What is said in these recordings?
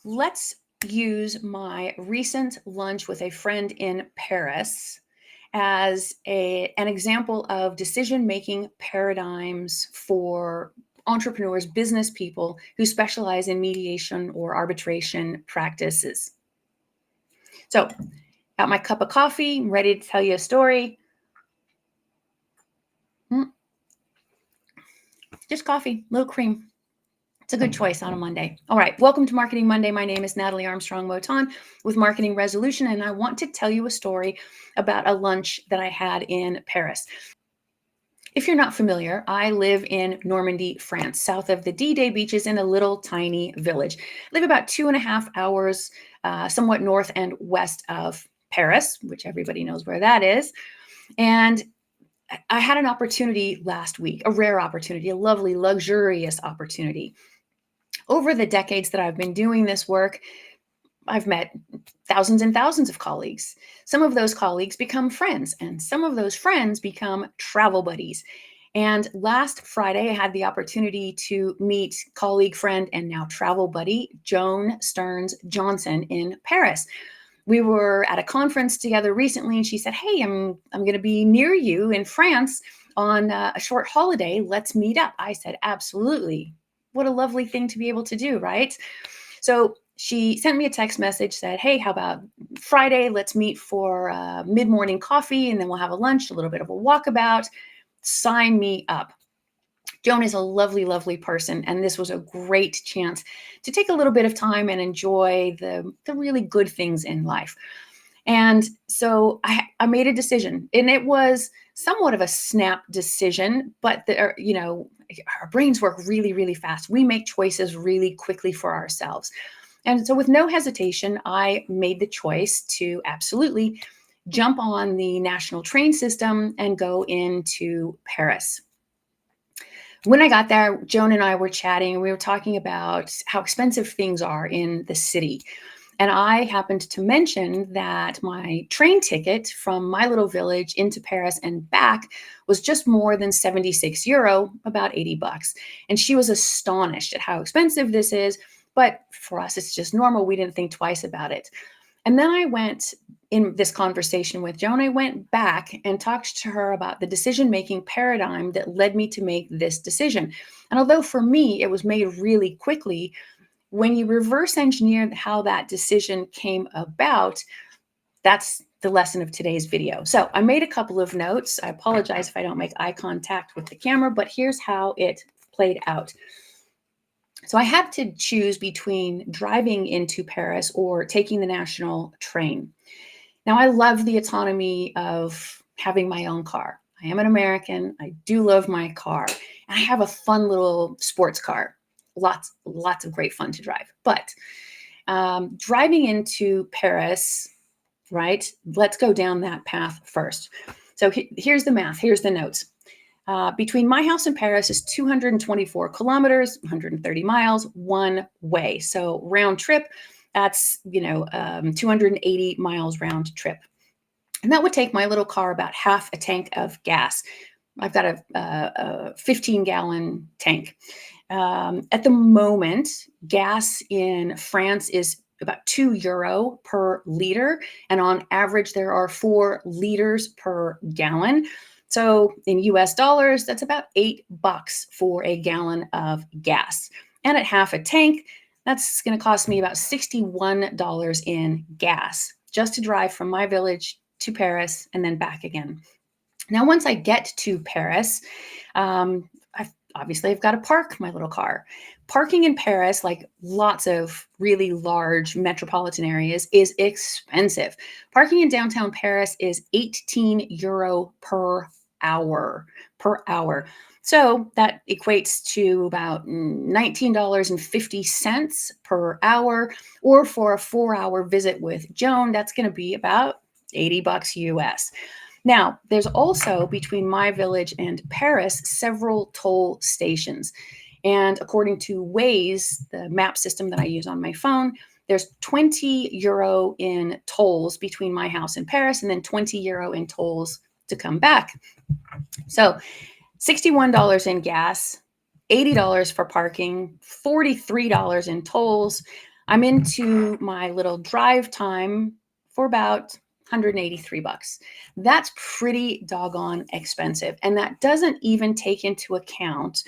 let's use my recent lunch with a friend in Paris as an example of decision-making paradigms for entrepreneurs, business people who specialize in mediation or arbitration practices. So, got my cup of coffee, I'm ready to tell you a story. Just coffee, little cream. It's a good choice on a Monday. All right, welcome to Marketing Monday. My name is Natalie Armstrong-Motin with Marketing Resolution, and I want to tell you a story about a lunch that I had in Paris. If you're not familiar, I live in Normandy, France, south of the D-Day beaches in a little tiny village. I live about 2.5 hours, somewhat north and west of Paris, which everybody knows where that is. And I had an opportunity last week, a rare opportunity, a lovely, luxurious opportunity. Over the decades that I've been doing this work, I've met thousands and thousands of colleagues. Some of those colleagues become friends, and some of those friends become travel buddies. And last Friday, I had the opportunity to meet colleague, friend, and now travel buddy, Joan Stearns Johnson in Paris. We were at a conference together recently, and she said, "Hey, I'm going to be near you in France on a short holiday. Let's meet up." I said, "Absolutely." What a lovely thing to be able to do, right? So she sent me a text message, said, "Hey, how about Friday? Let's meet for mid-morning coffee, and then we'll have a lunch, a little bit of a walkabout. Sign me up." Joan is a lovely, lovely person, and this was a great chance to take a little bit of time and enjoy the really good things in life. And so I made a decision, and it was somewhat of a snap decision, but our brains work really, really fast. We make choices really quickly for ourselves. And so with no hesitation, I made the choice to absolutely jump on the national train system and go into Paris. When I got there, Joan and I were chatting. We were talking about how expensive things are in the city. And I happened to mention that my train ticket from my little village into Paris and back was just more than 76 euro, about 80 bucks. And she was astonished at how expensive this is. But for us, it's just normal. We didn't think twice about it. And then I went in this conversation with Joan, I went back and talked to her about the decision-making paradigm that led me to make this decision. And although for me, it was made really quickly, when you reverse engineer how that decision came about, that's the lesson of today's video. So I made a couple of notes. I apologize if I don't make eye contact with the camera, but here's how it played out. So I had to choose between driving into Paris or taking the national train. Now, I love the autonomy of having my own car. I am an American. I do love my car. And I have a fun little sports car. Lots of great fun to drive. But driving into Paris, right? Let's go down that path first. So here's the math. Here's the notes. Between my house and Paris is 224 kilometers, 130 miles, one way. So round trip, that's 280 miles round trip. And that would take my little car about half a tank of gas. I've got a 15-gallon tank. At the moment, gas in France is about 2 euro per liter. And on average, there are 4 liters per gallon. So in US dollars, that's about $8 for a gallon of gas. And at half a tank, that's going to cost me about $61 in gas just to drive from my village to Paris and then back again. Now, once I get to Paris, I've got to park my little car. Parking in Paris, like lots of really large metropolitan areas, is expensive. Parking in downtown Paris is 18 euro per hour. So that equates to about $19.50 per hour, or for a 4-hour visit with Joan, that's going to be about 80 bucks US. Now, there's also between my village and Paris several toll stations. And according to Waze, the map system that I use on my phone, there's 20 euro in tolls between my house and Paris, and then 20 euro in tolls to come back. So $61 in gas, $80 for parking, $43 in tolls. I'm into my little drive time for about $183. That's pretty doggone expensive. And that doesn't even take into account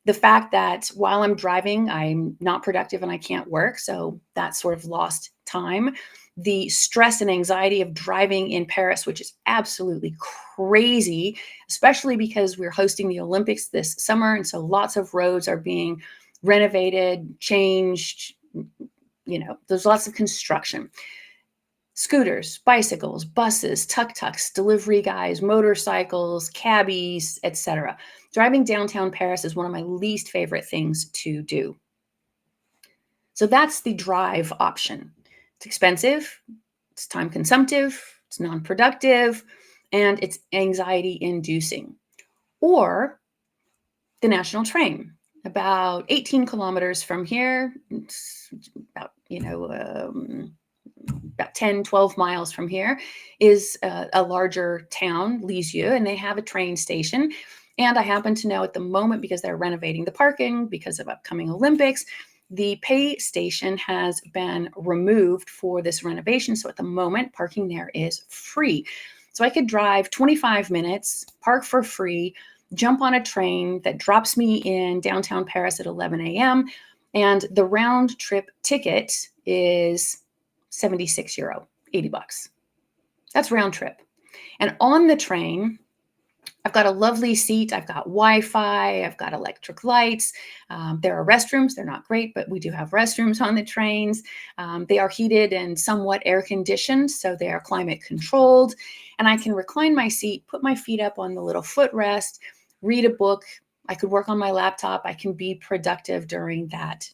the fact that while I'm driving, I'm not productive and I can't work. So that's sort of lost time. The stress and anxiety of driving in Paris, which is absolutely crazy, especially because we're hosting the Olympics this summer. And so lots of roads are being renovated, changed. There's lots of construction. Scooters, bicycles, buses, tuk-tuks, delivery guys, motorcycles, cabbies, etc. Driving downtown Paris is one of my least favorite things to do. So that's the drive option. It's expensive, it's time consumptive, it's non-productive, and it's anxiety inducing. Or the national train, about 18 kilometers from here, it's about, about 10, 12 miles from here is a larger town, Lisieux, and they have a train station. And I happen to know at the moment, because they're renovating the parking because of upcoming Olympics, the pay station has been removed for this renovation. So at the moment, parking there is free. So I could drive 25 minutes, park for free, jump on a train that drops me in downtown Paris at 11 a.m. And the round trip ticket is 76 euro, $80. That's round trip. And on the train, I've got a lovely seat. I've got Wi-Fi. I've got electric lights. There are restrooms. They're not great, but we do have restrooms on the trains. They are heated and somewhat air conditioned, so they are climate controlled. And I can recline my seat, put my feet up on the little footrest, read a book. I could work on my laptop. I can be productive during that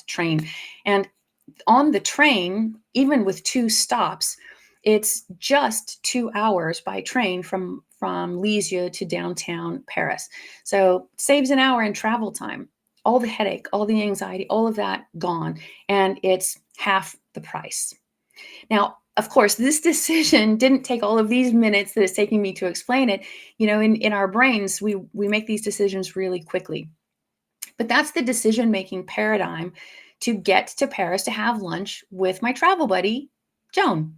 train. And on the train, even with 2 stops, it's just 2 hours by train from Lisieux to downtown Paris. So it saves an hour in travel time. All the headache, all the anxiety, all of that gone. And it's half the price. Now, of course, this decision didn't take all of these minutes that it's taking me to explain it. In our brains, we make these decisions really quickly. But that's the decision-making paradigm to get to Paris to have lunch with my travel buddy, Joan.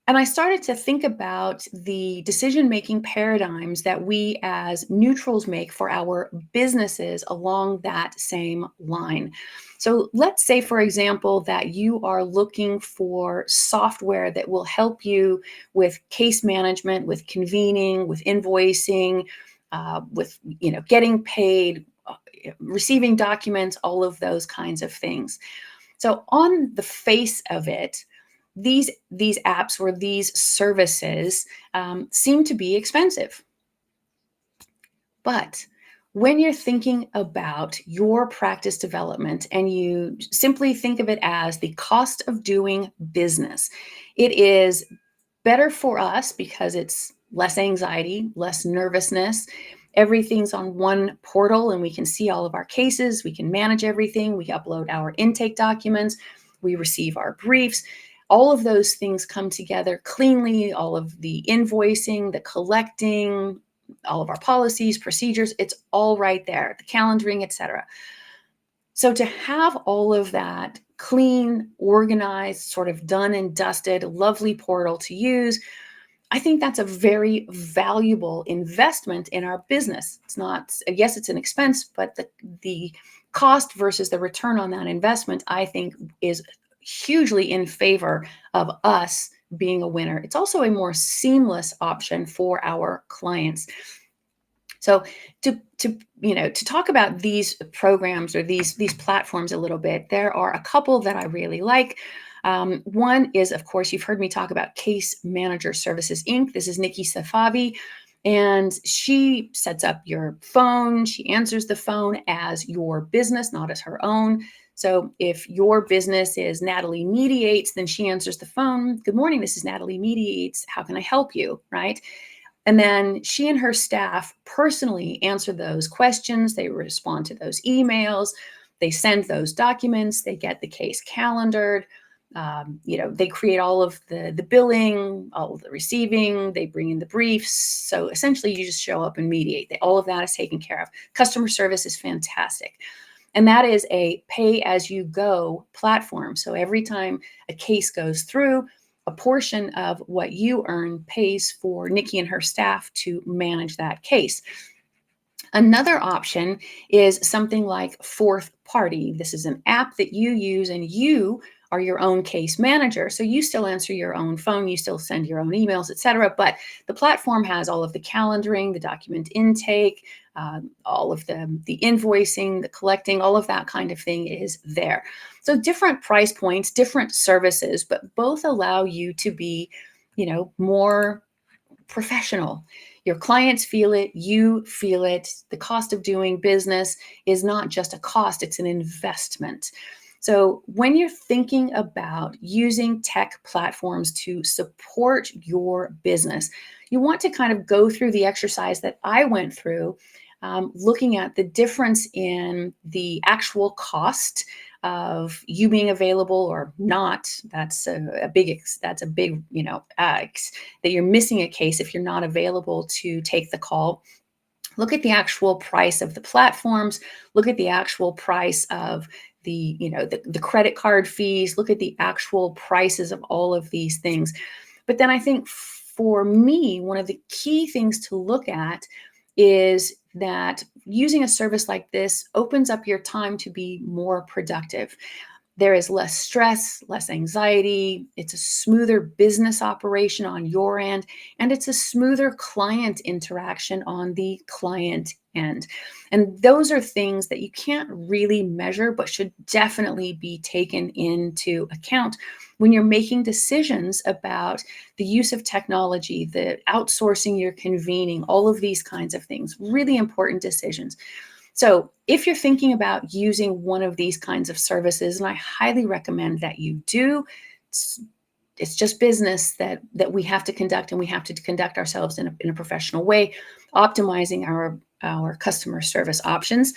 And I started to think about the decision-making paradigms that we as neutrals make for our businesses along that same line. So let's say, for example, that you are looking for software that will help you with case management, with convening, with invoicing, with getting paid, receiving documents, all of those kinds of things. So on the face of it, these apps or these services seem to be expensive. But when you're thinking about your practice development and you simply think of it as the cost of doing business, it is better for us because it's less anxiety, less nervousness. Everything's on one portal and we can see all of our cases. We can manage everything. We upload our intake documents. We receive our briefs. All of those things come together cleanly, all of the invoicing, the collecting, all of our policies, procedures, it's all right there, the calendaring, etc. So to have all of that clean, organized, sort of done and dusted, lovely portal to use, I think that's a very valuable investment in our business. It's not, yes, it's an expense, but the cost versus the return on that investment, I think, is hugely in favor of us being a winner. It's also a more seamless option for our clients. So to talk about these programs or these platforms a little bit, there are a couple that I really like. One is, of course, you've heard me talk about Case Manager Services, Inc. This is Nikki Safavi, and she sets up your phone. She answers the phone as your business, not as her own. So if your business is Natalie Mediates, then she answers the phone. Good morning, this is Natalie Mediates. How can I help you, right? And then she and her staff personally answer those questions. They respond to those emails. They send those documents. They get the case calendared. They create all of the billing, all of the receiving. They bring in the briefs. So essentially, you just show up and mediate. All of that is taken care of. Customer service is fantastic. And that is a pay-as-you-go platform. So every time a case goes through, a portion of what you earn pays for Nikki and her staff to manage that case. Another option is something like Fourth Party. This is an app that you use, and you are your own case manager. So you still answer your own phone, you still send your own emails, etc. But the platform has all of the calendaring, the document intake, all of the invoicing, the collecting, all of that kind of thing is there. So different price points, different services, but both allow you to be, more professional. Your clients feel it, you feel it. The cost of doing business is not just a cost, it's an investment. So when you're thinking about using tech platforms to support your business, you want to kind of go through the exercise that I went through, looking at the difference in the actual cost of you being available or not. That's a big that you're missing a case if you're not available to take the call. Look at the actual price of the platforms. Look at the actual price of the credit card fees. Look at the actual prices of all of these things. But then I think for me, one of the key things to look at is that using a service like this opens up your time to be more productive. There is less stress, less anxiety. It's a smoother business operation on your end, and it's a smoother client interaction on the client end. And those are things that you can't really measure, but should definitely be taken into account when you're making decisions about the use of technology, the outsourcing your convening, all of these kinds of things. Really important decisions. So if you're thinking about using one of these kinds of services, and I highly recommend that you do, it's just business that we have to conduct, and we have to conduct ourselves in a professional way, optimizing our customer service options.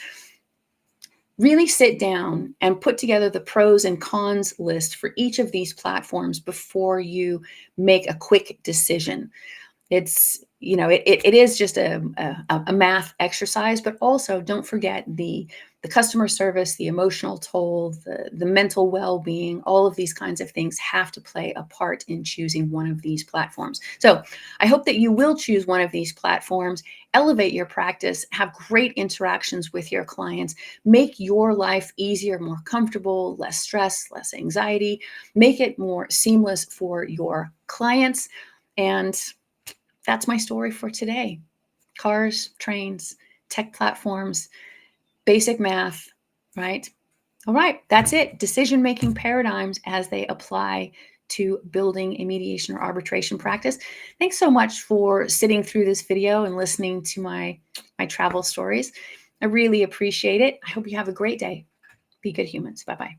Really sit down and put together the pros and cons list for each of these platforms before you make a quick decision. It's, it is just a math exercise, but also don't forget the customer service, the emotional toll, the mental well-being, all of these kinds of things have to play a part in choosing one of these platforms. So I hope that you will choose one of these platforms, elevate your practice, have great interactions with your clients, make your life easier, more comfortable, less stress, less anxiety, make it more seamless for your clients. And that's my story for today. Cars, trains, tech platforms, basic math, right? All right, that's it. Decision-making paradigms as they apply to building a mediation or arbitration practice. Thanks so much for sitting through this video and listening to my travel stories. I really appreciate it. I hope you have a great day. Be good humans. Bye-bye.